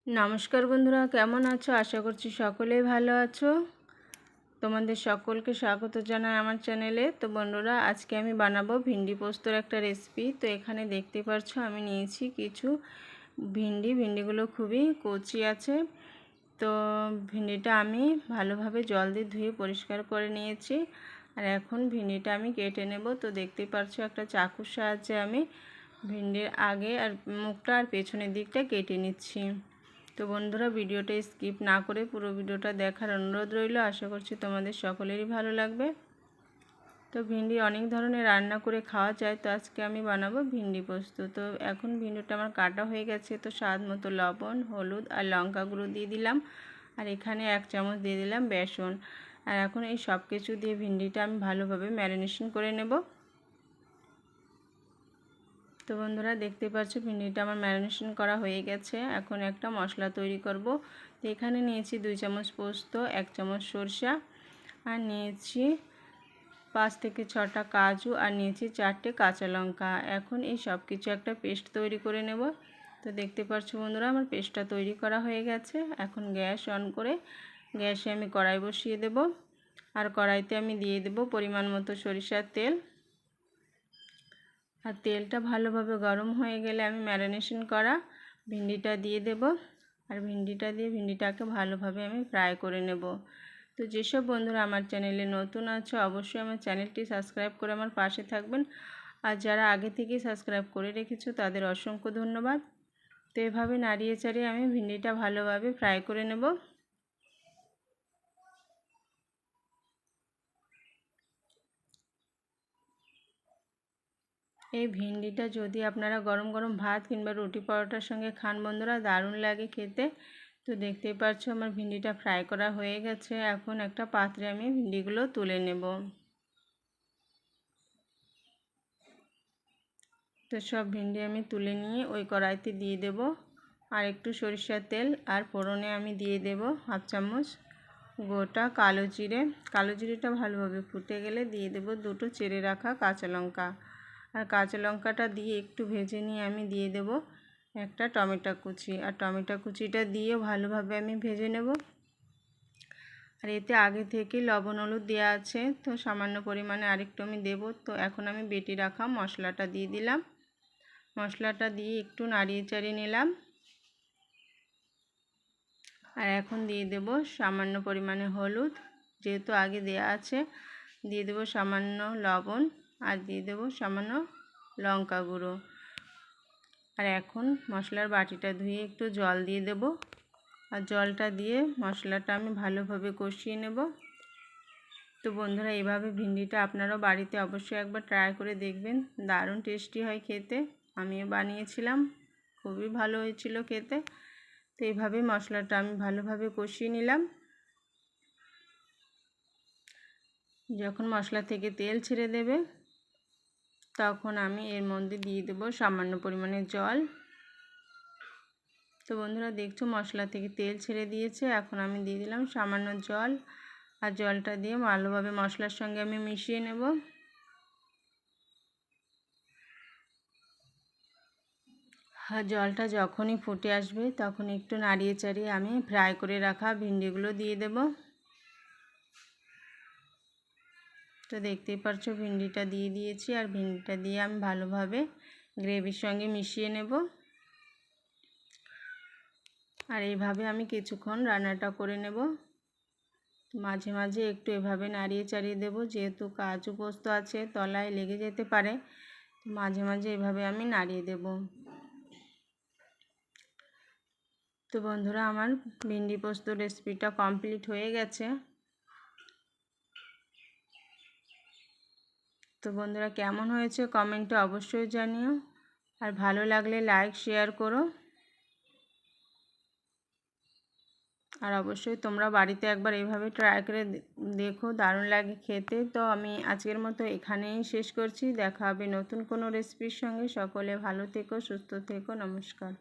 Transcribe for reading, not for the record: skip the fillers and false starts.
নমস্কার বন্ধুরা, কেমন আছো? আশা করছি সকলেই ভালো আছো। তোমাদের সকলকে স্বাগত জানাই আমার চ্যানেলে। তো বন্ধুরা, আজকে আমি বানাবো ভিন্ডি পোস্তর একটা রেসিপি। তো এখানে দেখতে পাচ্ছ আমি নিয়েছি কিছু ভিন্ডিগুলো খুবই কচি আছে। তো ভিন্ডিটা আমি ভালোভাবে জল দিয়ে ধুয়ে পরিষ্কার করে নিয়েছি। আর এখন ভিন্ডিটা আমি কেটে নেব। তো দেখতে পাচ্ছ একটা চাকুর সাহায্যে আমি ভিন্ডির আগে আর মুখটা আর পেছনের দিকটা কেটে নিচ্ছি। তো বন্ধুরা, ভিডিওটা স্কিপ না করে পুরো ভিডিওটা দেখার অনুরোধ রইল। আশা করছি তোমাদের সকলেরই ভালো লাগবে। তো ভিন্ডি অনেক ধরনের রান্না করে খাওয়া যায়, তো আজকে আমি বানাবো ভিন্ডি পোস্ত। তো এখন ভিন্ডিটা আমার কাটা হয়ে গেছে। তো স্বাদ মতো লবণ, হলুদ আর লঙ্কা গুঁড়ো দিয়ে দিলাম। আর এখানে 1 চামচ দিয়ে দিলাম বেসন। আর এখন এই সব কিছু দিয়ে ভিন্ডিটা আমি ভালোভাবে ম্যারিনেশন করে নেব। তো বন্ধুরা, দেখতে পাচ্ছ ভিন্ডিটা আমার ম্যারিনেশন করা হয়ে গেছে। এখন একটা মশলা তৈরি করব। তো এখানে নিয়েছি 2 চামচ পোস্ত, 1 চামচ সরষা, আর নিয়েছি 5 থেকে 6টা কাজু, আর নিয়েছি 4টে কাঁচা লঙ্কা। এখন এই সব কিছু একটা পেস্ট তৈরি করে নেব। তো দেখতে পাচ্ছ বন্ধুরা, আমার পেস্টটা তৈরি করা হয়ে গেছে। এখন গ্যাস অন করে গ্যাসে আমি কড়াই বসিয়ে দেব। আর কড়াইতে আমি দিয়ে দেব পরিমাণ মতো সরিষার তেল। আর তেলটা ভালোভাবে গরম হয়ে গেলে আমি ম্যারিনেশন করা ভিন্ডিটা দিয়ে দেব। আর ভিন্ডিটা দিয়ে ভিন্ডিটাকে ভালোভাবে আমি ফ্রাই করে নেব। তো যেসব বন্ধুরা আমার চ্যানেলে নতুন আছে অবশ্যই আমার চ্যানেলটি সাবস্ক্রাইব করে আমার পাশে থাকবেন। আর যারা আগে থেকেই সাবস্ক্রাইব করে রেখেছো তাদের অসংখ্য ধন্যবাদ। তো এভাবে নাড়িয়ে চাড়িয়ে আমি ভিন্ডিটা ভালোভাবে ফ্রাই করে নেব। এই ভিন্ডিটা যদি আপনারা গরম গরম ভাত কিংবা রুটি পরোটার সঙ্গে খান বন্ধুরা, দারুণ লাগে খেতে। তো দেখতেই পাচ্ছ আমার ভিন্ডিটা ফ্রাই করা হয়ে গেছে। এখন একটা পাত্রে আমি ভিন্ডিগুলো তুলে নেব। তো সব ভিন্ডি আমি তুলে নিয়ে ওই কড়াইতে দিয়ে দেব আর একটু সরিষার তেল। আর ফোড়নে আমি দিয়ে দেব 1/2 চামচ গোটা কালো জিরে। কালো জিরেটা ভালোভাবে ফুটে গেলে দিয়ে দেব 2টো চেড়ে রাখা কাঁচা লঙ্কা। আর কাঁচা লঙ্কাটা দিয়ে একটু ভেজে নিয়ে আমি দিয়ে দেব একটা টমেটো কুচি। আর টমেটো কুচিটা দিয়ে ভালোভাবে আমি ভেজে নেব। আর এতে আগে থেকে লবণ হলুদ দেওয়া আছে, তো সামান্য পরিমাণে আরেকটু আমি দেব। তো এখন আমি বেটে রাখা মশলাটা দিয়ে দিলাম। মশলাটা দিয়ে একটু নাড়িয়ে চাড়িয়ে নিলাম। আর এখন দিয়ে দেব সামান্য পরিমাণে হলুদ, যেহেতু আগে দেয়া আছে। দিয়ে দেব সামান্য লবণ, আর দিয়ে দেব সামান্য লঙ্কা গুঁড়ো। আর এখন মশলার বাটিটা ধুয়ে একটু জল দিয়ে দেব। আর জলটা দিয়ে মশলাটা আমি ভালোভাবে কষিয়ে নেব। তো বন্ধুরা, এইভাবে ভিন্ডিটা আপনারাও বাড়িতে অবশ্যই একবার ট্রাই করে দেখবেন, দারুণ টেস্টি হয় খেতে। আমিও বানিয়েছিলাম, খুবই ভালো হয়েছিল খেতে। তো এইভাবে মশলাটা আমি ভালোভাবে কষিয়ে নিলাম। যখন মশলা থেকে তেল ছেড়ে দেবে তখন আমি এর মধ্যে দিয়ে দেব সামান্য পরিমাণে জল। তো বন্ধুরা, দেখছো মশলা থেকে তেল ছেড়ে দিয়েছে। এখন আমি দিয়ে দিলাম সামান্য জল। আর জলটা দিয়ে ভালোভাবে মশলার সঙ্গে আমি মিশিয়ে নেব। আর জলটা যখনই ফুটে আসবে তখন একটু নাড়িয়ে চাড়িয়ে আমি ফ্রাই করে রাখা ভিন্ডিগুলো দিয়ে দেব। তো দেখতেই পাচ্ছ ভিন্ডিটা দিয়ে দিয়েছি। আর ভিন্ডিটা দিয়ে আমি ভালোভাবে গ্রেভির সঙ্গে মিশিয়ে নেব। আর এইভাবে আমি কিছুক্ষণ রান্নাটা করে নেব। মাঝে মাঝে একটু এভাবে নাড়িয়ে চাড়িয়ে দেব, যেহেতু কাজু পোস্ত আছে তলায় লেগে যেতে পারে। মাঝে মাঝে এভাবে আমি নাড়িয়ে দেব। তো বন্ধুরা, আমার ভিন্ডি পোস্ত রেসিপিটা কমপ্লিট হয়ে গেছে। তো বন্ধুরা, কেমন হয়েছে কমেন্টে অবশ্যই জানিও। আর ভালো লাগলে লাইক শেয়ার করো। আর অবশ্যই তোমরা বাড়িতে একবার এইভাবে ট্রাই করে দেখো, দারুণ লাগে খেতে। তো আমি আজকের মতো এখানেই শেষ করছি। দেখা হবে নতুন কোনো রেসিপির সঙ্গে। সকলে ভালো থেকো, সুস্থ থেকো। নমস্কার।